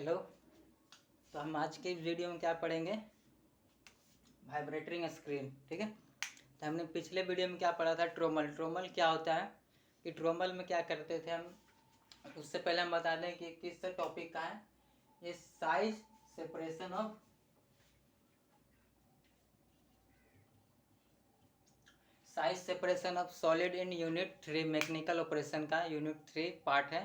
Hello. तो हम आज के वीडियो में क्या पढ़ेंगे? Vibrating screen. ठीक है। तो हमने पिछले वीडियो में क्या पढ़ा था? ट्रोमल। ट्रोमल क्या होता है कि ट्रोमल में क्या करते थे हम, उससे पहले हम बता दें कि किस टॉपिक का है ये। Size separation of solid in unit 3 mechanical operation का यूनिट 3 पार्ट है,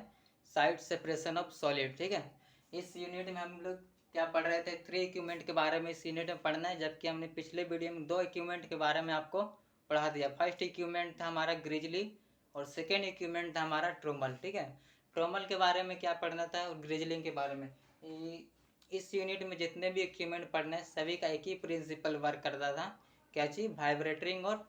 साइज सेपरेशन ऑफ सॉलिड। ठीक है। इस यूनिट में हम लोग क्या पढ़ रहे थे? 3 इक्विपमेंट के बारे में इस यूनिट में पढ़ना है, जबकि हमने पिछले वीडियो में 2 इक्विपमेंट के बारे में आपको पढ़ा दिया। फर्स्ट इक्विपमेंट था हमारा ग्रिजली और सेकेंड इक्विपमेंट था हमारा ट्रोमल। ठीक है। ट्रोमल के बारे में क्या पढ़ना था और ग्रिजलिंग के बारे में। इस यूनिट में जितने भी इक्विपमेंट पढ़ने सभी का एक ही प्रिंसिपल वर्क करता था, क्या चीज़? वाइब्रेटिंग और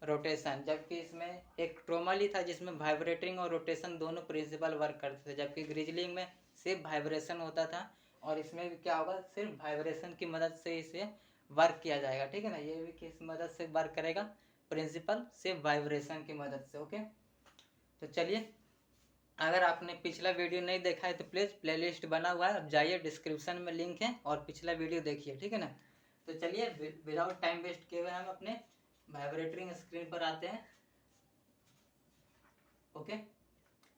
रोटेशन। जबकि इसमें एक ट्रोमल ही था जिसमें वाइब्रेटिंग और रोटेशन दोनों प्रिंसिपल वर्क करते थे, जबकि ग्रिजलिंग में सिर्फ वाइब्रेशन होता था और इसमें भी क्या होगा? सिर्फ वाइब्रेशन की मदद से इसे वर्क किया जाएगा। ठीक है ना। ये भी किस मदद से वर्क करेगा? प्रिंसिपल सिर्फ वाइब्रेशन की मदद से। ओके। तो चलिए, अगर आपने पिछला वीडियो नहीं देखा है तो प्लीज़ प्लेलिस्ट बना हुआ है, अब जाइए, डिस्क्रिप्शन में लिंक है और पिछला वीडियो देखिए। ठीक है ना। तो चलिए, विदाउट टाइम वेस्ट किए हुए हम अपने वाइब्रेटिंग स्क्रीन पर आते हैं। ओके।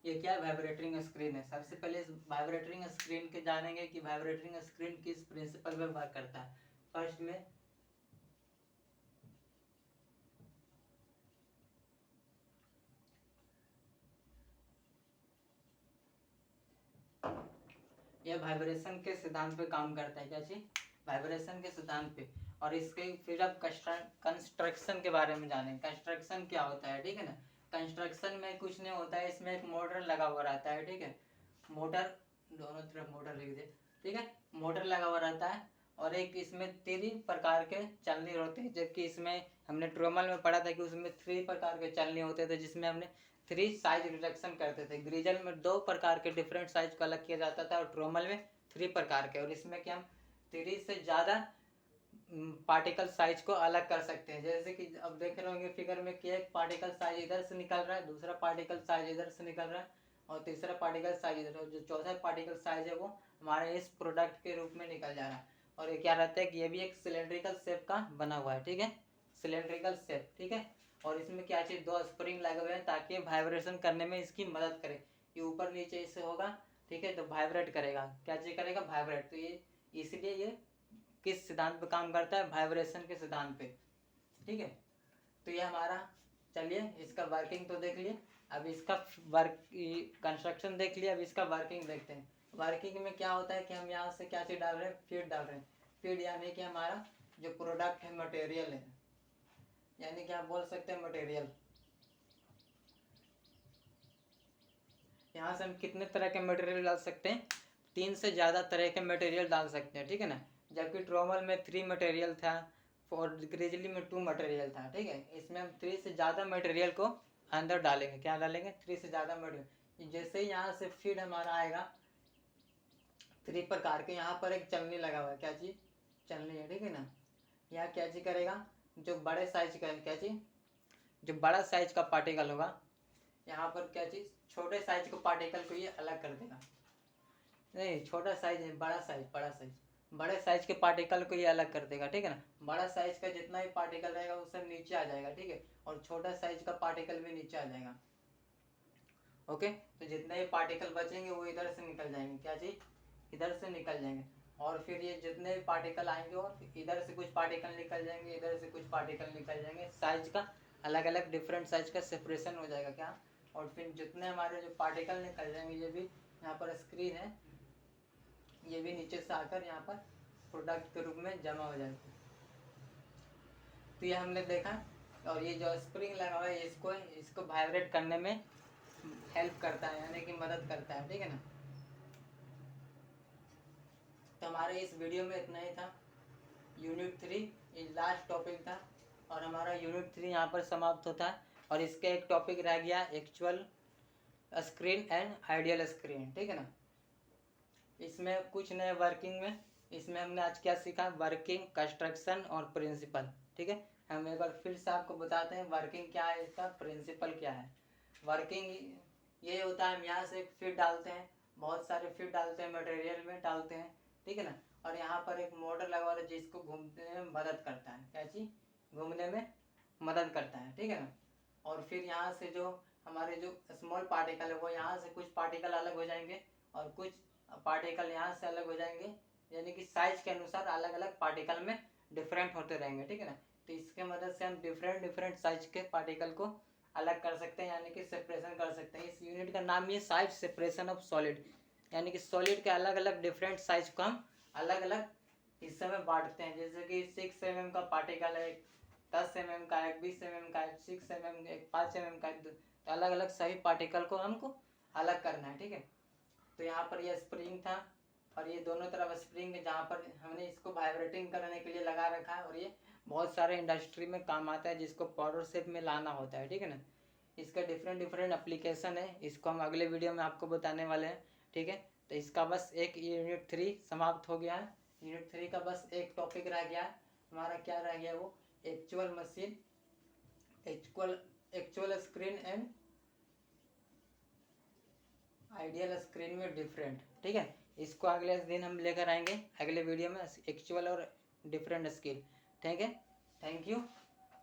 ये क्या है? वाइब्रेटिंग स्क्रीन है। सबसे पहले इस वाइब्रेटिंग स्क्रीन के जानेंगे कि वाइब्रेटिंग स्क्रीन किस प्रिंसिपल पे वर्क करता है। फर्स्ट में यह वाइब्रेशन के सिद्धांत पे काम करता है। क्या चीज? वाइब्रेशन के सिद्धांत पे। और इसके फिर अब कंस्ट्रक्शन के बारे में जानेंगे। कंस्ट्रक्शन क्या होता है? ठीक है ना। कंस्ट्रक्शन में कुछ नहीं होता है, इसमें एक मोटर लगा हुआ रहता है। ठीक है। मोटर, दोनों तरफ मोटर लिख दे। ठीक है। मोटर लगा हुआ रहता है और एक इसमें 3 प्रकार के चलनी होते हैं, जबकि इसमें हमने ट्रोमल में पढ़ा था कि उसमें 3 प्रकार के चलनी होते थे, जिसमें हमने 3 साइज रिडक्शन करते थे। ग्रीजल में 2 प्रकार के डिफरेंट साइज को अलग किया जाता था और ट्रोमल में 3 प्रकार के। और इसमें क्या हम 3 से ज़्यादा पार्टिकल साइज को अलग कर सकते हैं। जैसे कि अब देख रहे होंगे फिगर में कि एक पार्टिकल साइज इधर से निकल रहा है, दूसरा पार्टिकल साइज इधर से निकल रहा है और तीसरा पार्टिकल साइज इधर, जो चौथा पार्टिकल साइज है वो हमारे इस प्रोडक्ट के रूप में निकल जा रहा है। और ये क्या रहता है कि ये भी एक सिलेंड्रिकल शेप का बना हुआ है। ठीक है। Cylindrical shape. ठीक है। और इसमें क्या चीज़? 2 स्प्रिंग लगे हुए हैं ताकि वाइब्रेशन करने में इसकी मदद करे। ये ऊपर नीचे इससे होगा। ठीक है। तो वाइब्रेट करेगा। क्या चीज़ करेगा? वाइब्रेट। तो ये इसलिए ये किस सिद्धांत पे काम करता है? वाइब्रेशन के सिद्धांत पे। ठीक है। तो ये हमारा, चलिए इसका वर्किंग तो देख लिए, अब इसका वर्क कंस्ट्रक्शन देख लिया, अब इसका वर्किंग देखते हैं। वर्किंग में क्या होता है कि हम यहाँ से क्या चीज़ डाल रहे हैं? फीड डाल रहे हैं। फीड यानी कि हमारा जो प्रोडक्ट है, मटेरियल है, यानी कि आप बोल सकते हैं मटेरियल। यहाँ से हम कितने तरह के मटेरियल डाल सकते हैं? 3 से ज़्यादा तरह के मटेरियल डाल सकते हैं। ठीक है ना। जबकि ट्रोमल में 3 मटेरियल था और ग्रिजली में 2 मटेरियल था। ठीक है। इसमें हम 3 से ज़्यादा मटेरियल को अंदर डालेंगे। क्या डालेंगे? 3 से ज़्यादा मटेरियल। जैसे ही यहाँ से फीड हमारा आएगा 3 प्रकार के, यहाँ पर एक चलनी लगा हुआ है। क्या चीज़? चलनी है। ठीक है ना। यहाँ क्या चीज़ करेगा? जो बड़े साइज का है, क्या चीज़? जो बड़ा साइज का पार्टिकल होगा, यहाँ पर क्या चीज़? छोटे साइज को पार्टिकल को ये अलग कर देगा। नहीं, छोटा साइज है, बड़ा साइज, बड़ा साइज। बड़े साइज के पार्टिकल को ये अलग कर देगा। ठीक है ना। बड़ा साइज का जितना भी पार्टिकल रहेगा वो सब नीचे आ जाएगा। ठीक है। और छोटा साइज का पार्टिकल भी नीचे आ जाएगा। ओके। तो जितने भी पार्टिकल बचेंगे वो इधर से निकल जाएंगे। क्या चीज़? इधर से निकल जाएंगे। और फिर ये जितने भी पार्टिकल आएंगे और इधर से कुछ पार्टिकल निकल जाएंगे, इधर से कुछ पार्टिकल निकल जाएंगे। साइज का अलग अलग डिफरेंट साइज का सेपरेशन हो जाएगा। क्या? और फिर जितने हमारे जो पार्टिकल निकल जाएंगे, ये भी यहाँ पर स्क्रीन है, ये भी नीचे से आकर यहाँ पर प्रोडक्ट के रूप में जमा हो जाएगा। तो ये हमने देखा। और ये जो स्प्रिंग लगा हुआ है इसको इसको वाइब्रेट करने में हेल्प करता है, यानी कि मदद करता है। ठीक है ना। तो हमारे इस वीडियो में इतना ही था। यूनिट 3 ये लास्ट टॉपिक था और हमारा यूनिट 3 यहाँ पर समाप्त होता है। और इसका एक टॉपिक रह गया, actual screen and ideal screen. ठीक है ना। इसमें कुछ नए वर्किंग में, इसमें हमने आज क्या सीखा? वर्किंग, कंस्ट्रक्शन और प्रिंसिपल। ठीक है। हम एक बार फिर से आपको बताते हैं वर्किंग क्या है, इसका प्रिंसिपल क्या है। वर्किंग ये होता है, हम यहाँ से फीड डालते हैं बहुत सारे फिट डालते हैं, मटेरियल में डालते हैं, ठीक है ना। और यहाँ पर एक मोटर लगा हुआ है जिसको घूमने में मदद करता है, क्या चीज़, घूमने में मदद करता है, ठीक है ना। और फिर यहाँ से जो हमारे जो स्मॉल पार्टिकल है वो यहाँ से कुछ पार्टिकल अलग हो जाएंगे और कुछ पार्टिकल यहाँ से अलग हो जाएंगे, यानी कि साइज के अनुसार अलग अलग पार्टिकल में डिफरेंट होते रहेंगे, ठीक है ना। तो इसके मदद से हम डिफरेंट डिफरेंट साइज के पार्टिकल को अलग कर सकते हैं, यानी कि सेपरेशन कर सकते हैं। इस यूनिट का नाम ये साइज सेपरेशन ऑफ सॉलिड, यानी कि सॉलिड के अलग अलग डिफरेंट साइज को हम अलग अलग हिस्से में बांटते हैं। जैसे कि 6 mm का पार्टिकल है, 10 mm का है, 20 mm का है, 6 mm, 5 mm का है, तो अलग अलग सभी पार्टिकल को हमको अलग करना है, ठीक है। तो यहाँ पर यह स्प्रिंग था और ये दोनों तरफ स्प्रिंग है जहाँ पर हमने इसको वाइब्रेटिंग करने के लिए लगा रखा है, और ये बहुत सारे इंडस्ट्री में काम आता है जिसको पाउडर शेप में लाना होता है, ठीक है ना। इसका डिफरेंट डिफरेंट एप्लीकेशन है, इसको हम अगले वीडियो में आपको बताने वाले हैं, ठीक है। तो इसका बस एक यूनिट 3 समाप्त हो गया है। यूनिट 3 का बस एक टॉपिक रह गया है हमारा, क्या रह गया वो, actual machine, actual screen and ideal screen में डिफरेंट, ठीक है। इसको अगले दिन हम लेकर आएंगे अगले वीडियो में, एक्चुअल और डिफरेंट स्किल, ठीक है। Thank you.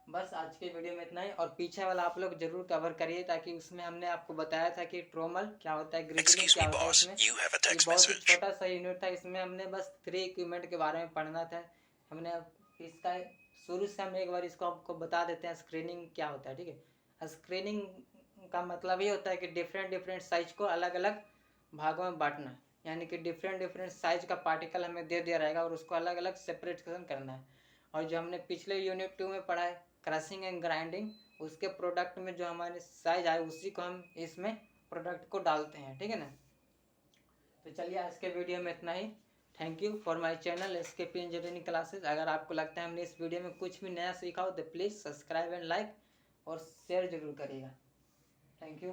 बस आज के वीडियो में इतना ही, और पीछे वाला आप लोग जरूर कवर करिए, ताकि उसमें हमने आपको बताया था कि ट्रोमल क्या होता है, ग्रिजलिंग क्या होता है। इसमें ये बहुत ही छोटा सा यूनिट था, इसमें हमने बस 3 इक्विपमेंट के बारे में पढ़ना था। हमने इसका शुरू से हम एक बार इसको आपको बता देते हैं, स्क्रीनिंग क्या होता है, ठीक है। स्क्रीनिंग का मतलब ये होता है कि डिफरेंट डिफरेंट साइज को अलग अलग भागों में बांटना, यानी कि डिफरेंट डिफरेंट साइज का पार्टिकल हमें दे दिया रहेगा और उसको अलग अलग सेपरेशन करना है। और जो हमने पिछले यूनिट 2 में पढ़ा है क्रशिंग एंड ग्राइंडिंग, उसके प्रोडक्ट में जो हमारे साइज आए उसी को हम इसमें प्रोडक्ट को डालते हैं, ठीक है ना। तो चलिए आज के वीडियो में इतना ही। Thank you for my channel SKP engineering classes. अगर आपको लगता है हमने इस वीडियो में कुछ भी नया सीखा हो तो प्लीज़ सब्सक्राइब एंड लाइक और शेयर जरूर करिएगा। Thank you.